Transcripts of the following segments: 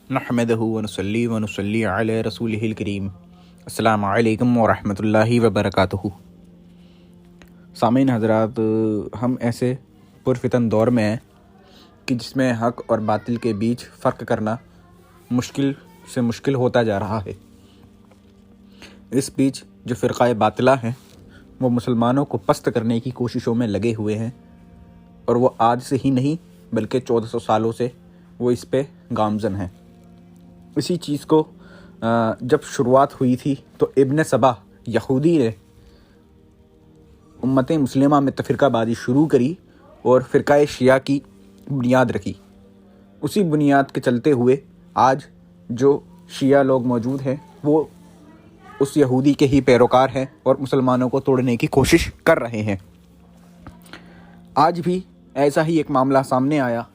नहमदहु व नुसल्ली व नुसल्ली अला रसूलिहिल करीम। अस्सलामु अलैकुम व रहमतुल्लाहि व बरकातुहू। सामीन हज़रात, हम ऐसे पुरफितन दौर में हैं कि जिसमें हक़ और बातिल के बीच फ़र्क करना मुश्किल से मुश्किल होता जा रहा है। इस बीच जो फ़िरक़ाए बातिला हैं वो मुसलमानों को पस्त करने की कोशिशों में लगे हुए हैं, और वो आज से ही नहीं बल्कि 1400 सालों से वो इस पे गामज़न हैं। इसी चीज़ को जब शुरुआत हुई थी तो इब्न सबा यहूदी ने उम्मत मुस्लिमा में तफ़रीक़ाबाज़ी शुरू करी और फ़िरक़ाए शिया की बुनियाद रखी। उसी बुनियाद के चलते हुए आज जो शिया लोग मौजूद हैं वो उस यहूदी के ही पैरोकार हैं और मुसलमानों को तोड़ने की कोशिश कर रहे हैं। आज भी ऐसा ही एक मामला सामने आया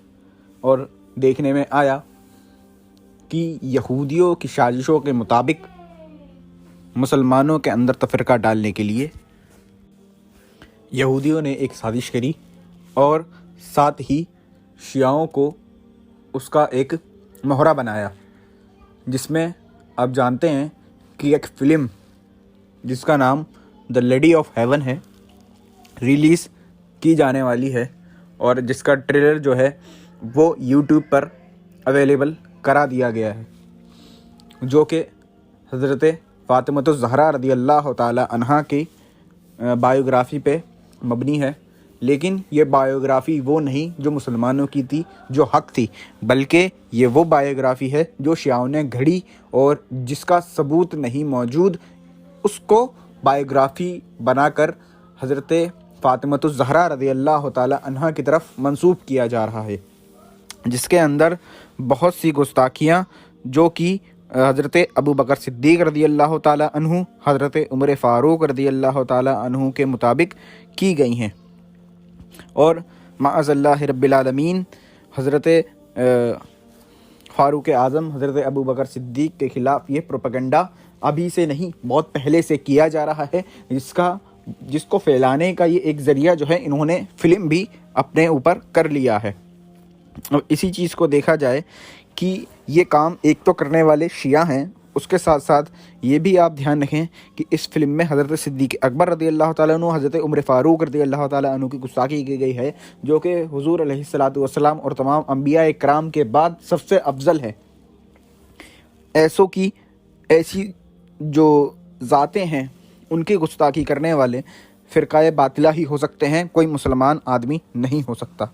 और देखने में आया कि यहूदियों की साजिशों के मुताबिक मुसलमानों के अंदर तफ़रीक़ा डालने के लिए यहूदियों ने एक साजिश करी और साथ ही शियाओं को उसका एक मोहरा बनाया, जिसमें आप जानते हैं कि एक फ़िल्म जिसका नाम द लेडी ऑफ हेवन है रिलीज़ की जाने वाली है, और जिसका ट्रेलर जो है वो यूट्यूब पर अवेलेबल करा दिया गया है, जो कि हज़रत फ़ातिमतुज़ ज़हरा रज़ी अल्लाह ताला अन्हा की बायोग्राफ़ी पे मबनी है। लेकिन ये बायोग्राफ़ी वो नहीं जो मुसलमानों की थी, जो हक़ थी, बल्कि ये वो बायोग्राफ़ी है जो शियाओं ने घड़ी और जिसका सबूत नहीं मौजूद, उसको बायोग्राफ़ी बनाकर हज़रत फ़ातिमतुज़ ज़हरा रज़ी अल्लाह ताला अन्हा की तरफ मंसूब किया जा रहा है, जिसके अंदर बहुत सी गुस्ताखियाँ जो कि हज़रत अबू बकर सिद्दीक़ रज़ी अल्लाह ताला अन्हु, हज़रत उमर फ़ारूक रज़ी अल्लाह ताला अन्हु के मुताबिक की गई हैं, और माअज़ल्लाह रब्बिल आलमीन हज़रत फ़ारूक आज़म हज़रत अबू बकर सिद्दीक़ के ख़िलाफ़ ये प्रोपेगेंडा अभी से नहीं बहुत पहले से किया जा रहा है, जिसको फैलाने का ये एक ज़रिया जो है इन्होंने फ़िल्म भी अपने ऊपर कर लिया है। और इसी चीज़ को देखा जाए कि ये काम एक तो करने वाले शिया हैं, उसके साथ साथ ये भी आप ध्यान रखें कि इस फिल्म में हज़रत सिद्दीक़ अकबर रज़ी अल्लाह ताला अन्हु, हज़रत उमर फ़ारूक रज़ी अल्लाह ताला अन्हु की गुस्ताखी की गई है, जो कि हुज़ूर अलैहिस्सलातु वस्सलाम और तमाम अम्बिया इकराम के बाद सबसे अफजल है। ऐसी जो ज़ातें हैं उनकी गुस्ताखी करने वाले फ़िरक़ाए बातिला ही हो सकते हैं, कोई मुसलमान आदमी नहीं हो सकता।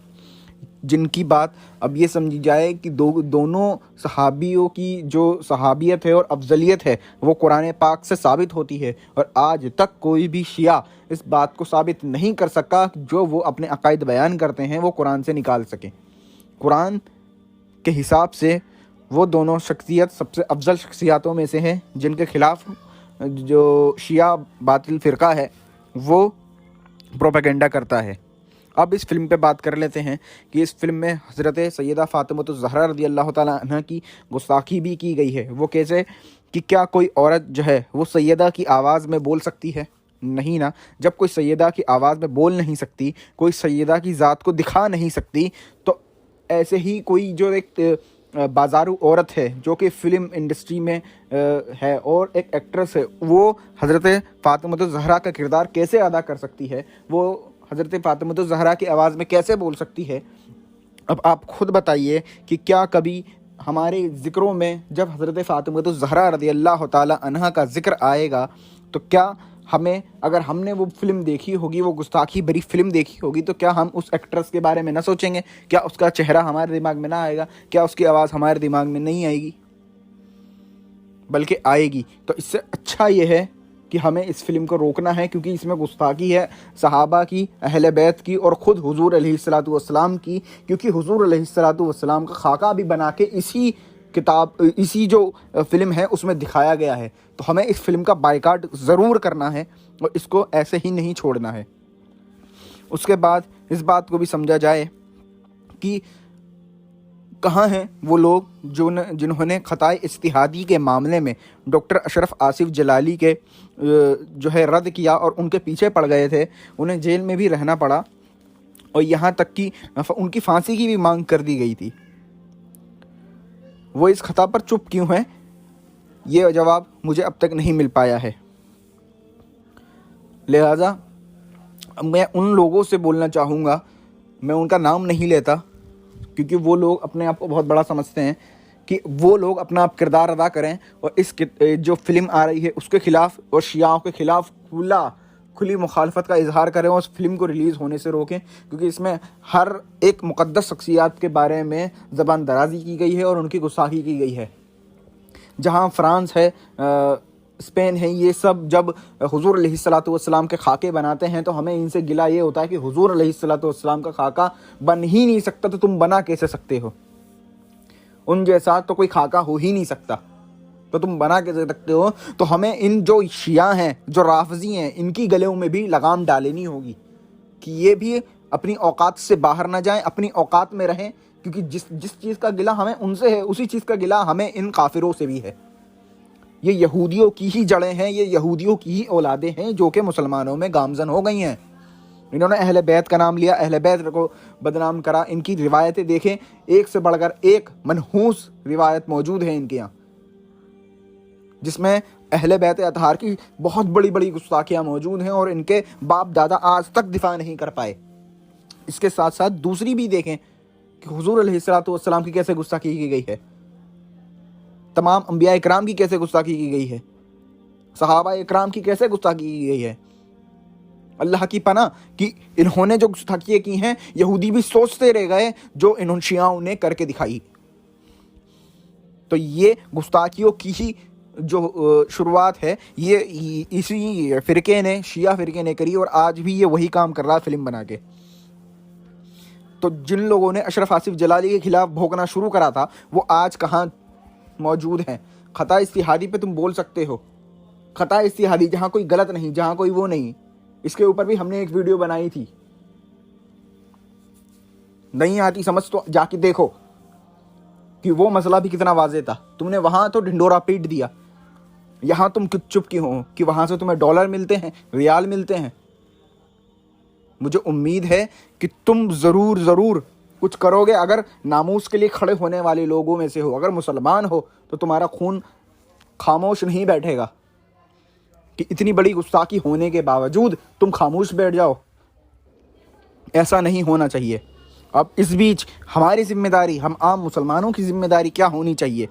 जिनकी बात अब ये समझी जाए कि दोनों सहाबियों की जो सहाबियत है और अफजलियत है वो कुरान पाक से साबित होती है, और आज तक कोई भी शिया इस बात को साबित नहीं कर सका जो वो अपने अकायद बयान करते हैं वो कुरान से निकाल सकें। कुरान के हिसाब से वो दोनों शख्सियत सबसे अफजल शख्सियातों में से हैं, जिनके ख़िलाफ़ जो शिया बातिल फ़िरक़ा है वो प्रोपेगेंडा करता है। अब इस फिल्म पे बात कर लेते हैं कि इस फिल्म में हज़रत सैयदा फ़ातिमतुज़ ज़हरा रज़ी अल्लाह ताला अन्हा की गुस्ताखी भी की गई है। वो कैसे कि क्या कोई औरत जो है वो सैयदा की आवाज़ में बोल सकती है? नहीं ना। जब कोई सैयदा की आवाज़ में बोल नहीं सकती, कोई सैयदा की ज़ात को दिखा नहीं सकती, तो ऐसे ही कोई जो एक बाज़ारू औरत है जो कि फ़िल्म इंडस्ट्री में है और एक एक्ट्रेस है, वो हज़रत फ़ातिमतुज़ ज़हरा का किरदार कैसे अदा कर सकती है? वो हज़रत फ़ातिमतुज़ ज़हरा की आवाज़ में कैसे बोल सकती है? अब आप खुद बताइए कि क्या कभी हमारे ज़िक्रों में जब हज़रत फ़ातिमतुज़ ज़हरा रज़ी अल्लाह ताला अन्हा का ज़िक्र आएगा तो क्या हमें, अगर हमने वो फ़िल्म देखी होगी, वो गुस्ताखी भरी फ़िल्म देखी होगी, तो क्या हम उस एक्ट्रेस के बारे में ना सोचेंगे? क्या उसका चेहरा हमारे दिमाग में ना आएगा? क्या उसकी आवाज़ हमारे दिमाग में नहीं आएगी? बल्कि आएगी। तो इससे अच्छा ये है कि हमें इस फिल्म को रोकना है, क्योंकि इसमें गुस्ताखी है सहाबा की, अहले बैत की और ख़ुद हुज़ूर अलैहिस्सलातु वस्सलाम की, क्योंकि हुज़ूर अलैहिस्सलातु वस्सलाम का खाका भी बना के इसी जो फ़िल्म है उसमें दिखाया गया है। तो हमें इस फिल्म का बायकाट ज़रूर करना है और इसको ऐसे ही नहीं छोड़ना है। उसके बाद इस बात को भी समझा जाए कि कहाँ हैं वो लोग जिन्होंने ख़ताए इज्तिहादी के मामले में डॉक्टर अशरफ आसिफ जलाली के जो है रद्द किया और उनके पीछे पड़ गए थे, उन्हें जेल में भी रहना पड़ा और यहाँ तक कि उनकी फांसी की भी मांग कर दी गई थी। वो इस खता पर चुप क्यों हैं, ये जवाब मुझे अब तक नहीं मिल पाया है। लिहाजा मैं उन लोगों से बोलना चाहूँगा, मैं उनका नाम नहीं लेता क्योंकि वो लोग अपने आप को बहुत बड़ा समझते हैं, कि वो लोग अपना आप किरदार अदा करें और इस जो फिल्म आ रही है उसके ख़िलाफ़ और शियाओं के ख़िलाफ़ खुली मुखालफत का इजहार करें और उस फिल्म को रिलीज़ होने से रोकें, क्योंकि इसमें हर एक मुक़द्दस शख्सियात के बारे में ज़बान दराज़ी की गई है और उनकी गुस्ताखी की गई है। जहाँ फ्रांस है, स्पेन है, ये सब जब हुज़ूर अलैहिस्सलातु वस्सलाम के खाके बनाते हैं तो हमें इनसे गिला ये होता है कि हुज़ूर अलैहिस्सलातु वस्सलाम का खाका बन ही नहीं सकता, तो तुम बना कैसे सकते हो? उन जैसा तो कोई खाका हो ही नहीं सकता, तो तुम बना कैसे सकते हो? तो हमें इन जो शिया हैं, जो राफजी हैं, इनकी गलों में भी लगाम डालनी होगी कि ये भी अपनी औकात से बाहर ना जाएं, अपनी औकात में रहें, क्योंकि जिस चीज़ का गिला हमें उनसे है, उसी चीज़ का गिला हमें इन काफिरों से भी है। ये यहूदियों की ही जड़ें हैं, ये यहूदियों की ही औलादें हैं जो कि मुसलमानों में गामजन हो गई हैं। इन्होंने अहले बैत का नाम लिया, अहले बैत को बदनाम करा। इनकी रिवायतें देखें, एक से बढ़कर एक मनहूस रिवायत मौजूद है इनके यहाँ, जिसमें अहले बैत अतहार की बहुत बड़ी बड़ी गुस्ताखियाँ मौजूद हैं और इनके बाप दादा आज तक दिफा नहीं कर पाए। इसके साथ साथ दूसरी भी देखें कि हुजूर अलैहिस्सलातु वस्सलाम की कैसे गुस्ताखी की गई है, तमाम अंबिया इकराम की कैसे गुस्ताखी की गई है, सहाबा इकराम की कैसे गुस्ताखी की गई है। अल्लाह की पनाह कि इन्होंने जो गुस्ताखियाँ की हैं, यहूदी भी सोचते रह गए जो इन शियाओं ने करके दिखाई। तो ये गुस्ताखियों की ही जो शुरुआत है ये इसी फ़िरके ने, शिया फ़िरके ने करी और आज भी ये वही काम कर रहा है फिल्म बना के। तो जिन लोगों ने अशरफ आसिफ जलाली के खिलाफ भोंकना शुरू करा था वो आज कहाँ मौजूद हैं? खता इस्तिहादी पे तुम बोल सकते हो, खता इस्तिहादी जहाँ कोई गलत नहीं, जहाँ कोई वो नहीं। इसके ऊपर भी हमने एक वीडियो बनाई थी, नहीं आती समझ तो जाके देखो कि वो मसला भी कितना वाज़ेह था। तुमने वहाँ तो ढिंडोरा पीट दिया, यहाँ तुम चुप क्यों हो कि वहाँ से तुम्हें डॉलर मिलते हैं, रियाल मिलते हैं। मुझे उम्मीद है कि तुम ज़रूर कुछ करोगे। अगर नामूस के लिए खड़े होने वाले लोगों में से हो, अगर मुसलमान हो, तो तुम्हारा खून खामोश नहीं बैठेगा कि इतनी बड़ी गुस्ताखी होने के बावजूद तुम खामोश बैठ जाओ। ऐसा नहीं होना चाहिए। अब इस बीच हमारी जिम्मेदारी, हम आम मुसलमानों की जिम्मेदारी क्या होनी चाहिए?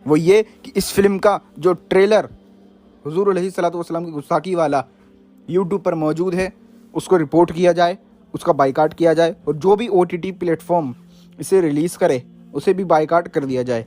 वो ये कि इस फिल्म का जो ट्रेलर हुजूर अलैहिस्सलातु वस्सलाम की गुस्ताखी वाला यूट्यूब पर मौजूद है उसको रिपोर्ट किया जाए, उसका बाइकाट किया जाए और जो भी OTT प्लेटफॉर्म इसे रिलीज़ करे उसे भी बाइकाट कर दिया जाए।